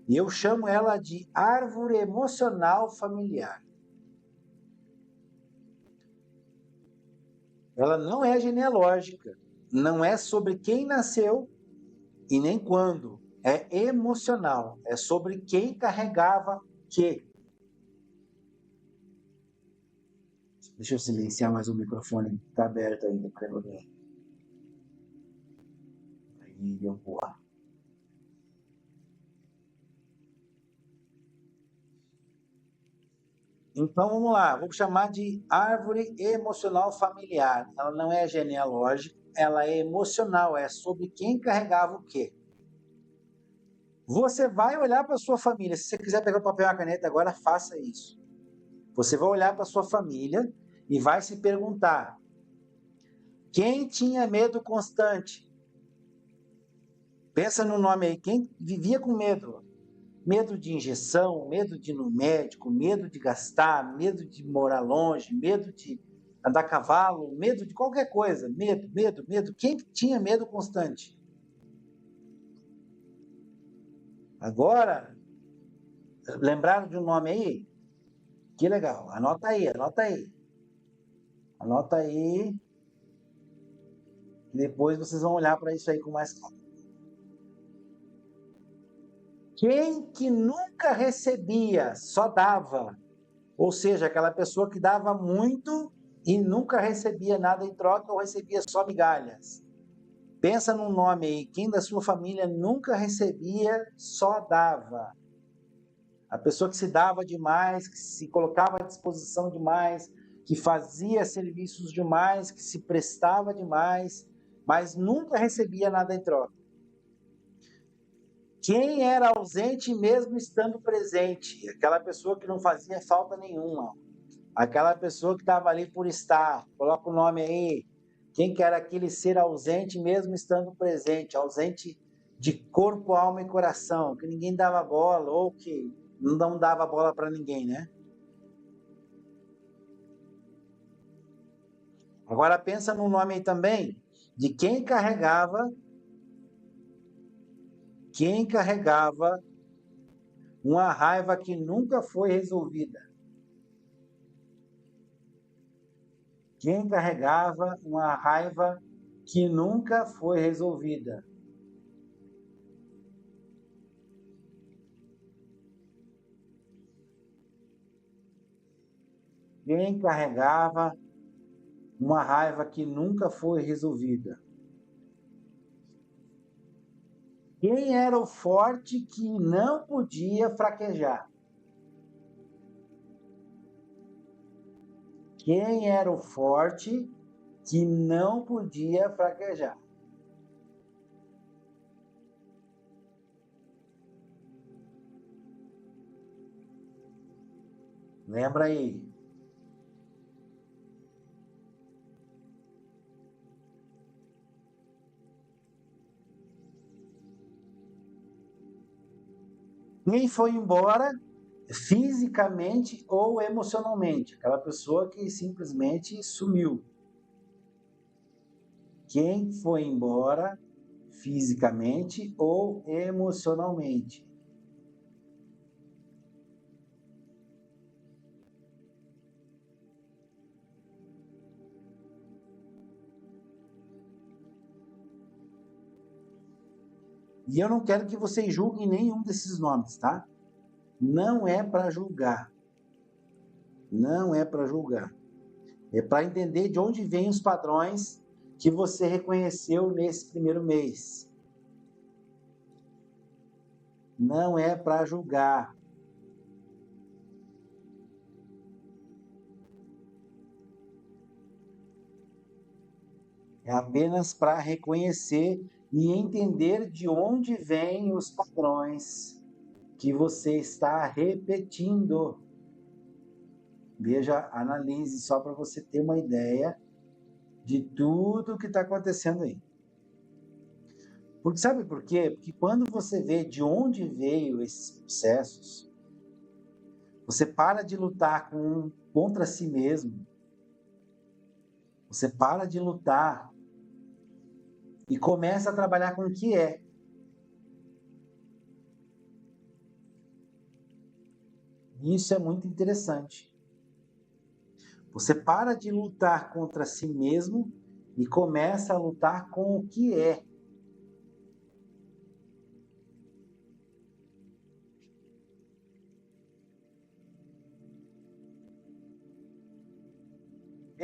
E eu chamo ela de árvore emocional familiar. Ela não é genealógica, não é sobre quem nasceu e nem quando. é emocional, é sobre quem carregava que. Deixa eu silenciar mais o microfone, está aberto ainda para ninguém. Aí eu vou. Então vamos lá, vou chamar de árvore emocional familiar. Ela não é genealógica, ela é emocional, é sobre quem carregava o quê. Você vai olhar para sua família. Se você quiser pegar o papel e a caneta agora, faça isso. Você vai olhar para sua família e vai se perguntar: quem tinha medo constante? Pensa no nome aí, quem vivia com medo? Medo de injeção, medo de ir no médico, medo de gastar, medo de morar longe, medo de andar a cavalo, medo de qualquer coisa. Medo, medo, medo. Quem tinha medo constante? Agora, lembraram de um nome aí? Que legal. Anota aí, anota aí. Anota aí. Depois vocês vão olhar para isso aí com mais calma. Quem que nunca recebia, só dava? Ou seja, aquela pessoa que dava muito e nunca recebia nada em troca ou recebia só migalhas. Pensa num nome aí, quem da sua família nunca recebia, só dava. A pessoa que se dava demais, que se colocava à disposição demais, que fazia serviços demais, que se prestava demais, mas nunca recebia nada em troca. Quem era ausente mesmo estando presente? Aquela pessoa que não fazia falta nenhuma. Aquela pessoa que estava ali por estar. Coloca o nome aí. Quem que era aquele ser ausente mesmo estando presente? Ausente de corpo, alma e coração. Que ninguém dava bola ou que não dava bola para ninguém, né? Agora pensa no nome aí também de quem carregava uma raiva que nunca foi resolvida. Quem carregava uma raiva que nunca foi resolvida. Quem carregava uma raiva que nunca foi resolvida. Quem era o forte que não podia fraquejar? Quem era o forte que não podia fraquejar? Lembra aí. Quem foi embora fisicamente ou emocionalmente? Aquela pessoa que simplesmente sumiu. Quem foi embora fisicamente ou emocionalmente? E eu não quero que vocês julguem nenhum desses nomes, tá? Não é para julgar. Não é para julgar. É para entender de onde vêm os padrões que você reconheceu nesse primeiro mês. Não é para julgar. É apenas para reconhecer e entender de onde vêm os padrões que você está repetindo. Veja, analise só para você ter uma ideia de tudo que está acontecendo aí. Porque sabe por quê? Porque quando você vê de onde veio esses processos, você para de lutar contra si mesmo. Você para de lutar e começa a trabalhar com o que é. Isso é muito interessante. Você para de lutar contra si mesmo e começa a lutar com o que é.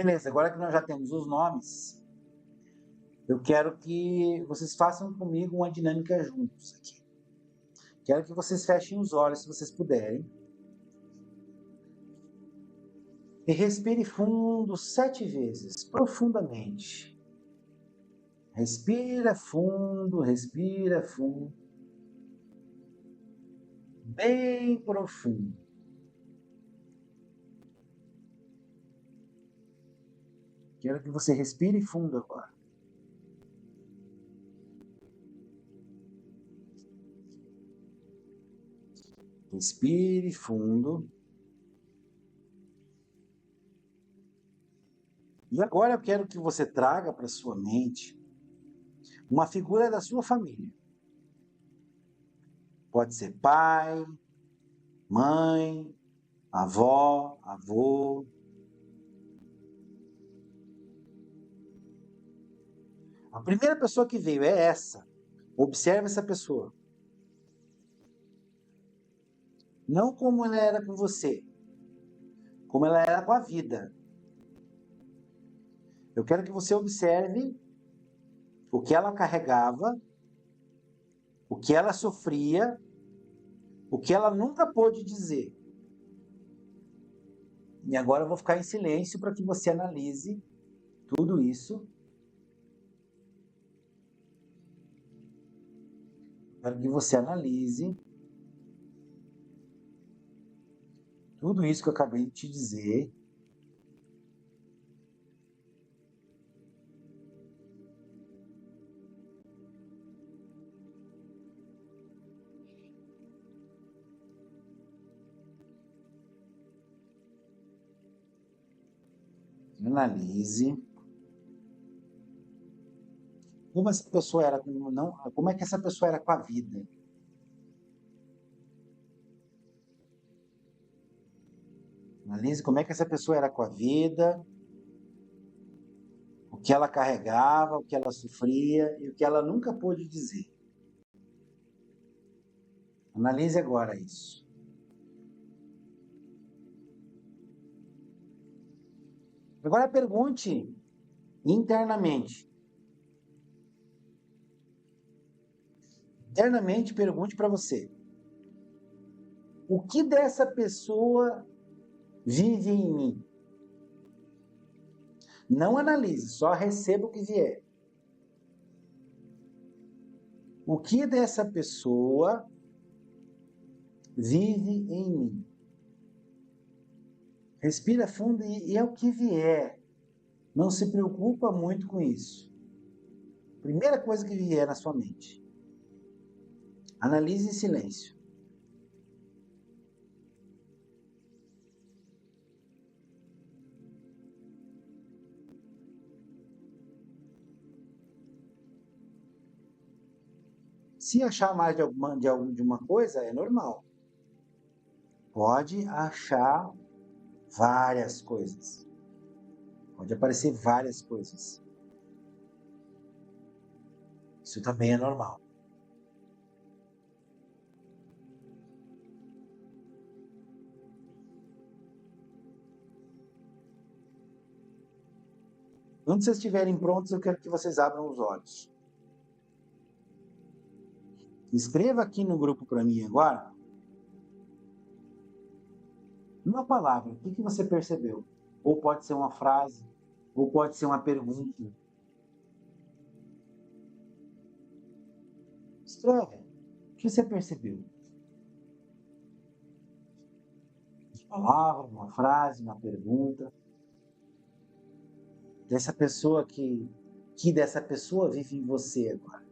Beleza, agora que nós já temos os nomes, eu quero que vocês façam comigo uma dinâmica juntos aqui. Quero que vocês fechem os olhos, se vocês puderem. E respire fundo 7 vezes, profundamente. Respira fundo, bem profundo. Quero que você respire fundo agora. Respire fundo. E agora eu quero que você traga para sua mente uma figura da sua família. Pode ser pai, mãe, avó, avô. A primeira pessoa que veio é essa. Observe essa pessoa. Não como ela era com você, como ela era com a vida. Eu quero que você observe o que ela carregava, o que ela sofria, o que ela nunca pôde dizer. E agora eu vou ficar em silêncio para que você analise tudo isso. Para que você analise tudo isso que eu acabei de te dizer. Analise como essa pessoa era, como é que essa pessoa era com a vida. Analise como é que essa pessoa era com a vida, o que ela carregava, o que ela sofria e o que ela nunca pôde dizer. Analise agora isso. Agora pergunte internamente. Internamente pergunte para você. O que dessa pessoa vive em mim? Não analise, só receba o que vier. O que dessa pessoa vive em mim? Respira fundo e é o que vier. Não se preocupa muito com isso. Primeira coisa que vier na sua mente. Analise em silêncio. Se achar mais de uma coisa, é normal. Pode achar várias coisas. Pode aparecer várias coisas. Isso também é normal. Quando vocês estiverem prontos, eu quero que vocês abram os olhos. Escreva aqui no grupo para mim agora uma palavra. O que você percebeu? Ou pode ser uma frase, ou pode ser uma pergunta. Escreve. O que você percebeu? Uma palavra, uma frase, uma pergunta. Dessa pessoa que dessa pessoa vive em você agora.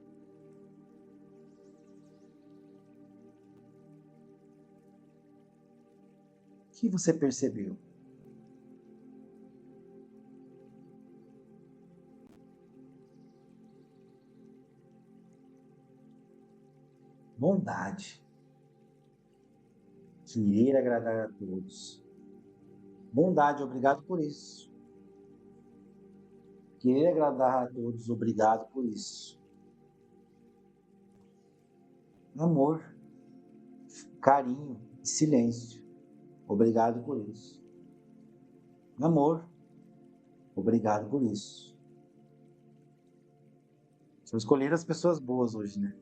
O que você percebeu? Bondade. Querer agradar a todos. Bondade, obrigado por isso. Querer agradar a todos, obrigado por isso. Amor, carinho e silêncio, obrigado por isso. Amor, Obrigado por isso. Só escolher as pessoas boas hoje, né?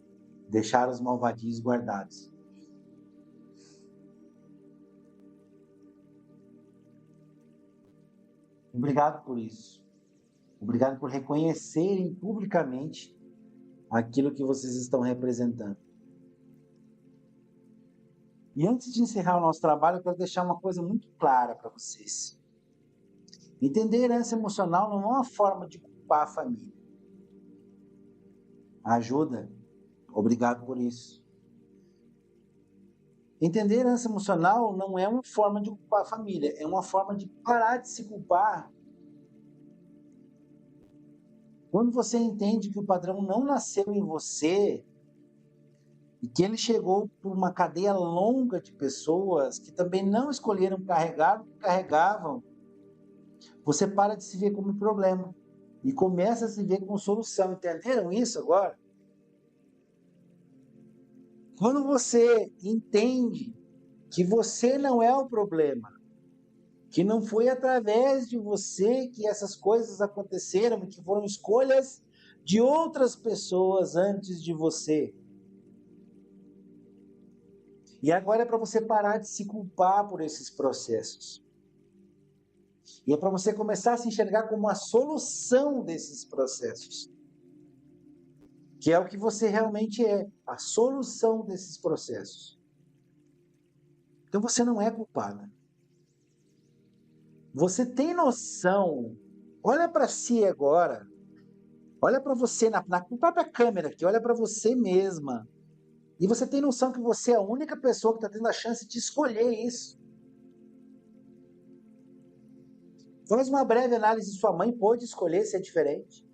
Deixar os malvadios guardados. Obrigado por isso. Obrigado por reconhecerem publicamente aquilo que vocês estão representando. E antes de encerrar o nosso trabalho, eu quero deixar uma coisa muito clara para vocês. Entender herança emocional não é uma forma de culpar a família. Ajuda. Obrigado por isso. Entender herança emocional não é uma forma de culpar a família, é uma forma de parar de se culpar. Quando você entende que o padrão não nasceu em você e que ele chegou por uma cadeia longa de pessoas que também não escolheram carregar o que carregavam, você para de se ver como problema e começa a se ver como solução. Entenderam isso agora? Quando você entende que você não é o problema, que não foi através de você que essas coisas aconteceram, que foram escolhas de outras pessoas antes de você. E agora é para você parar de se culpar por esses processos. E é para você começar a se enxergar como a solução desses processos. Que é o que você realmente é, a solução desses processos. Então você não é culpada. Você tem noção, olha para si agora, olha para você na própria câmera aqui, olha para você mesma. E você tem noção que você é a única pessoa que está tendo a chance de escolher isso. Faz uma breve análise, sua mãe pôde escolher ser diferente.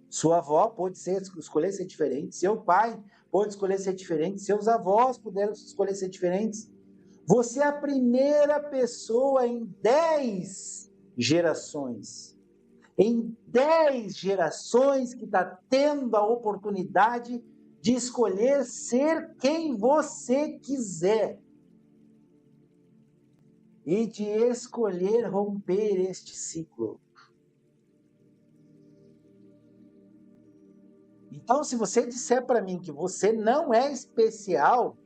Sua avó pôde escolher ser diferente. Seu pai pôde escolher ser diferente. Seus avós puderam escolher ser diferentes. Você é a primeira pessoa em 10 gerações. Em 10 gerações que está tendo a oportunidade de escolher ser quem você quiser. E de escolher romper este ciclo. Então, se você disser para mim que você não é especial,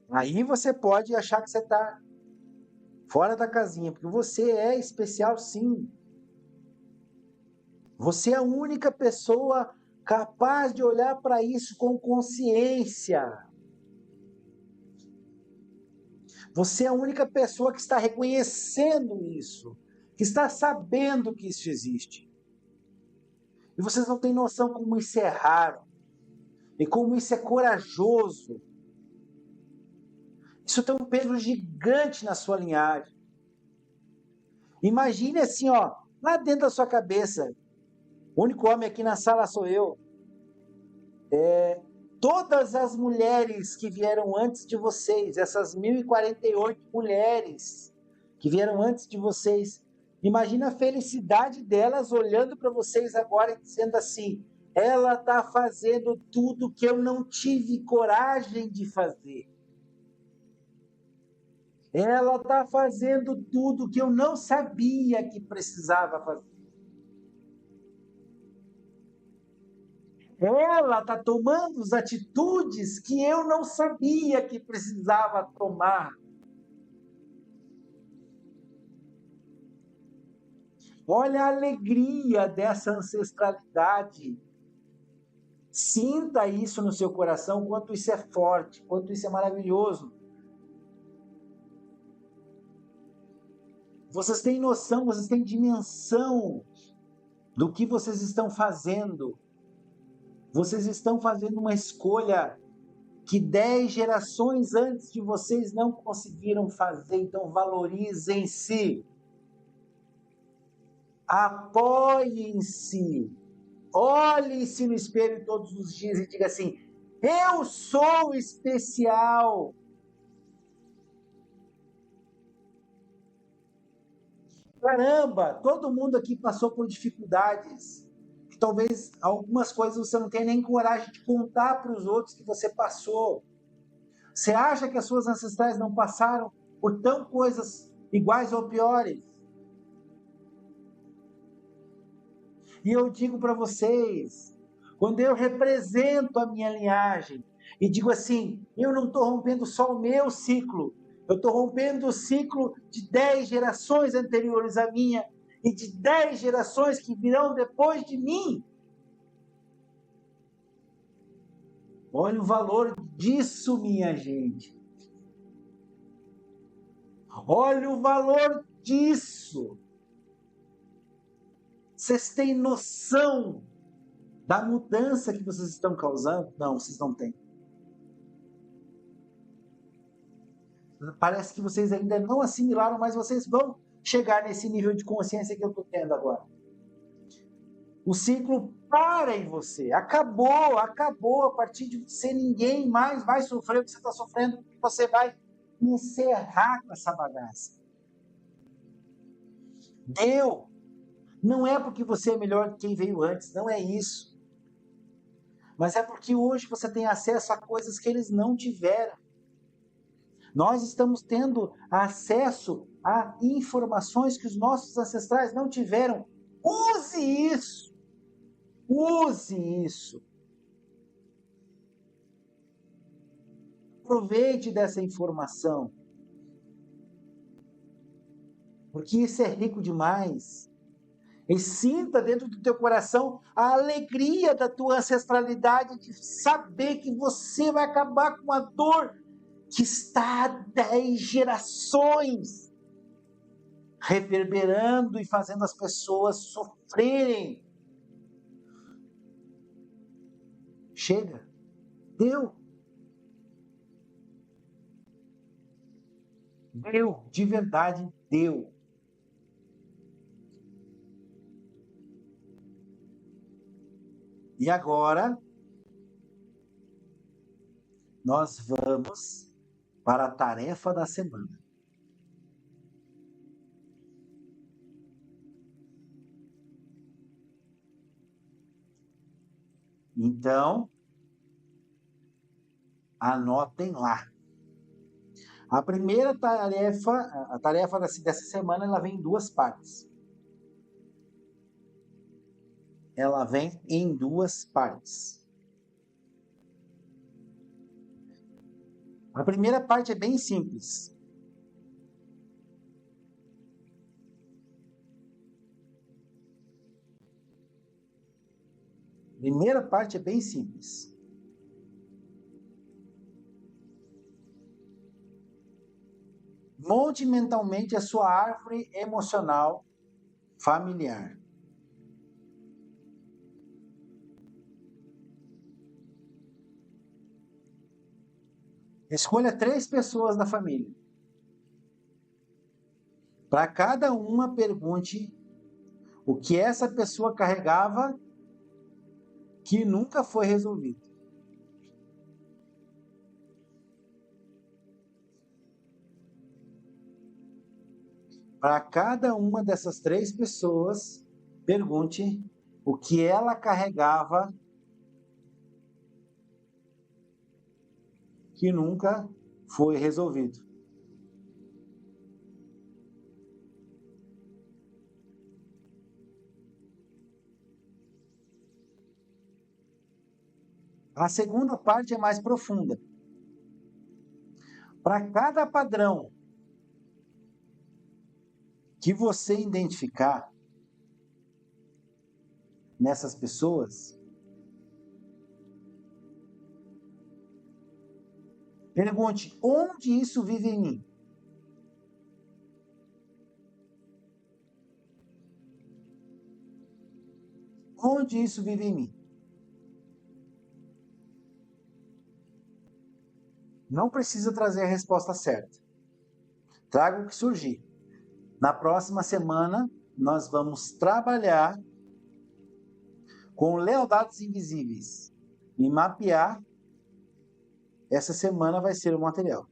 aí você pode achar que você está fora da casinha, porque você é especial sim. Você é a única pessoa capaz de olhar para isso com consciência. Você é a única pessoa que está reconhecendo isso, que está sabendo que isso existe. E vocês não têm noção como isso é raro, e como isso é corajoso. Isso tem um peso gigante na sua linhagem. Imagine assim, ó, lá dentro da sua cabeça, o único homem aqui na sala sou eu. Todas as mulheres que vieram antes de vocês, essas 1.048 mulheres que vieram antes de vocês, imagina a felicidade delas olhando para vocês agora e dizendo assim: ela está fazendo tudo que eu não tive coragem de fazer. Ela está fazendo tudo que eu não sabia que precisava fazer. Ela está tomando as atitudes que eu não sabia que precisava tomar. Olha a alegria dessa ancestralidade. Sinta isso no seu coração, quanto isso é forte, quanto isso é maravilhoso. Vocês têm noção, vocês têm dimensão do que vocês estão fazendo. Vocês estão fazendo uma escolha que 10 gerações antes de vocês não conseguiram fazer. Então valorizem-se. Apoiem-se. Olhe-se no espelho todos os dias e diga assim: eu sou especial. Caramba, todo mundo aqui passou por dificuldades. Que talvez algumas coisas você não tenha nem coragem de contar para os outros que você passou. Você acha que as suas ancestrais não passaram por tão coisas iguais ou piores. E eu digo para vocês, quando eu represento a minha linhagem e digo assim, eu não estou rompendo só o meu ciclo, eu estou rompendo o ciclo de 10 gerações anteriores à minha e de 10 gerações que virão depois de mim. Olha o valor disso, minha gente. Olha o valor disso. Vocês têm noção da mudança que vocês estão causando? Não, vocês não têm. Parece que vocês ainda não assimilaram, mas vocês vão chegar nesse nível de consciência que eu estou tendo agora. O ciclo para em você. Acabou. A partir de você, ninguém mais vai sofrer o que você está sofrendo. Você vai encerrar com essa bagaça. Deu. Não é porque você é melhor que quem veio antes. Não é isso. Mas é porque hoje você tem acesso a coisas que eles não tiveram. Nós estamos tendo acesso a informações que os nossos ancestrais não tiveram. Use isso. Use isso. Aproveite dessa informação. Porque isso é rico demais. E sinta dentro do teu coração a alegria da tua ancestralidade de saber que você vai acabar com a dor que está há 10 gerações reverberando e fazendo as pessoas sofrerem. Chega. Deu. Deu. De verdade, deu. E agora, nós vamos para a tarefa da semana. Então, anotem lá. A primeira tarefa, a tarefa dessa semana, ela vem em duas partes. Ela vem em duas partes. A primeira parte é bem simples. A primeira parte é bem simples. Monte mentalmente a sua árvore emocional familiar. Escolha 3 pessoas da família. Para cada uma, pergunte o que essa pessoa carregava que nunca foi resolvido. Para cada uma dessas 3 pessoas, pergunte o que ela carregava que nunca foi resolvido. A segunda parte é mais profunda. Para cada padrão que você identificar nessas pessoas, pergunte onde isso vive em mim. Onde isso vive em mim? Não precisa trazer a resposta certa. Traga o que surgir. Na próxima semana, nós vamos trabalhar com lealdades invisíveis e mapear. Essa semana vai ser o material.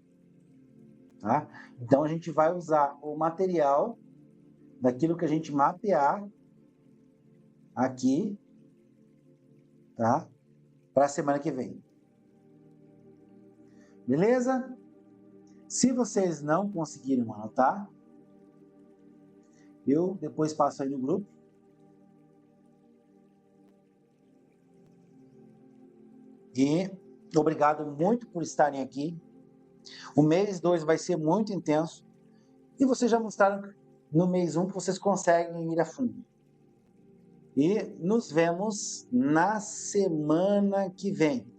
Tá? Então, a gente vai usar o material daquilo que a gente mapear aqui, tá? Para a semana que vem. Beleza? Se vocês não conseguirem anotar, eu depois passo aí no grupo. E obrigado muito por estarem aqui. O mês 2 vai ser muito intenso. E vocês já mostraram no mês 1 que vocês conseguem ir a fundo. E nos vemos na semana que vem.